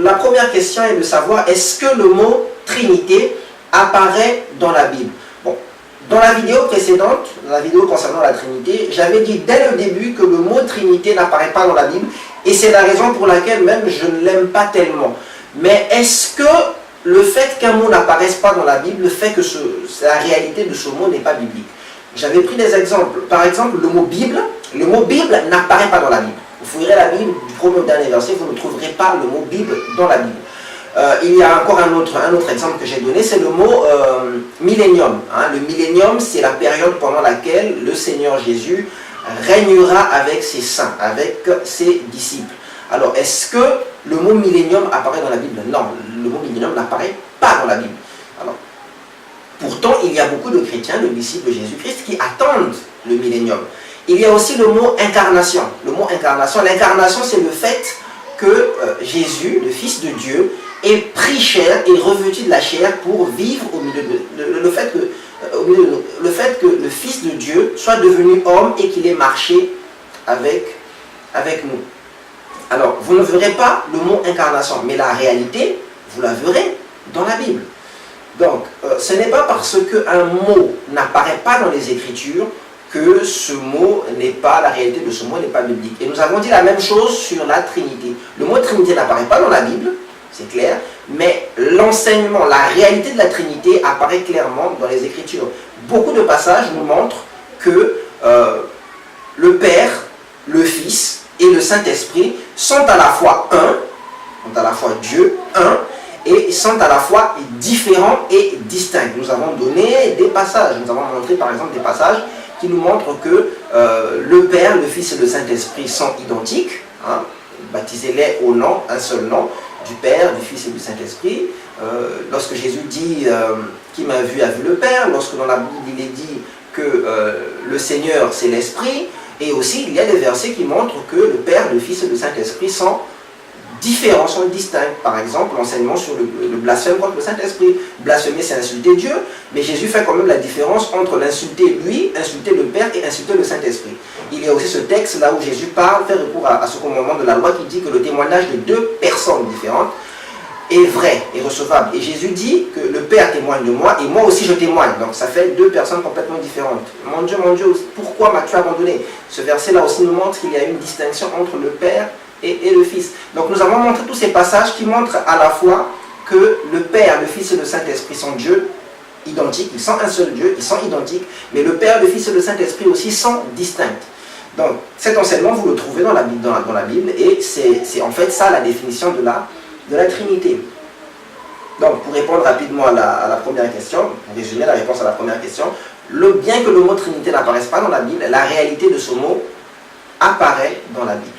la première question est de savoir, est-ce que le mot Trinité apparaît dans la Bible? Bon, dans la vidéo précédente, dans la vidéo concernant la Trinité, j'avais dit dès le début que le mot Trinité n'apparaît pas dans la Bible, et c'est la raison pour laquelle même je ne l'aime pas tellement. Mais est-ce que le fait qu'un mot n'apparaisse pas dans la Bible, le fait que la réalité de ce mot n'est pas biblique? J'avais pris des exemples. Par exemple, le mot Bible n'apparaît pas dans la Bible. Vous fouillerez la Bible du premier au dernier verset, vous ne trouverez pas le mot Bible dans la Bible. Il y a encore un autre exemple que j'ai donné, c'est le mot millénium. Le millénium, c'est la période pendant laquelle le Seigneur Jésus régnera avec ses saints, avec ses disciples. Alors, est-ce que le mot millénium apparaît dans la Bible? Non, le mot millénium n'apparaît pas dans la Bible. Alors, pourtant, il y a beaucoup de chrétiens, de disciples de Jésus-Christ, qui attendent le millénium. Il y a aussi le mot incarnation. Le mot incarnation, l'incarnation, c'est le fait que Jésus, le Fils de Dieu, est pris chair et revêtu de la chair pour vivre au milieu de le fait que le Fils de Dieu soit devenu homme et qu'il ait marché avec nous. Alors, vous ne verrez pas le mot incarnation, mais la réalité, vous la verrez dans la Bible. Donc, ce n'est pas parce qu'un mot n'apparaît pas dans les Écritures que ce mot n'est pas, la réalité de ce mot n'est pas biblique. Et nous avons dit la même chose sur la Trinité. Le mot Trinité n'apparaît pas dans la Bible, c'est clair, mais l'enseignement, la réalité de la Trinité apparaît clairement dans les Écritures. Beaucoup de passages nous montrent que le Père, le Fils et le Saint-Esprit sont à la fois un, sont à la fois Dieu, un, et sont à la fois différents et distincts. Nous avons donné des passages, nous avons montré par exemple des passages qui nous montrent que le Père, le Fils et le Saint-Esprit sont identiques. Baptisez-les au nom, un seul nom, du Père, du Fils et du Saint-Esprit. Lorsque Jésus dit « Qui m'a vu a vu le Père », lorsque dans la Bible il est dit que le Seigneur c'est l'Esprit, et aussi il y a des versets qui montrent que le Père, le Fils et le Saint-Esprit sont différents, sont distincts. Par exemple, l'enseignement sur le blasphème contre le Saint-Esprit. Blasphémer, c'est insulter Dieu, mais Jésus fait quand même la différence entre l'insulter lui, insulter le Père et insulter le Saint-Esprit. Il y a aussi ce texte là où Jésus parle, fait recours à ce commandement de la loi qui dit que le témoignage de deux personnes différentes est vrai et recevable. Et Jésus dit que le Père témoigne de moi et moi aussi je témoigne. Donc ça fait deux personnes complètement différentes. Mon Dieu, pourquoi m'as-tu abandonné? Ce verset là aussi nous montre qu'il y a une distinction entre le Père et le Fils. Donc nous avons montré tous ces passages qui montrent à la fois que le Père, le Fils et le Saint-Esprit sont Dieu, identiques, ils sont un seul Dieu, ils sont identiques, mais le Père, le Fils et le Saint-Esprit aussi sont distincts. Donc cet enseignement, vous le trouvez dans la Bible, et c'est en fait ça la définition de la Trinité. Donc pour répondre rapidement à la première question, pour résumer la réponse à la première question, bien que le mot Trinité n'apparaisse pas dans la Bible, la réalité de ce mot apparaît dans la Bible.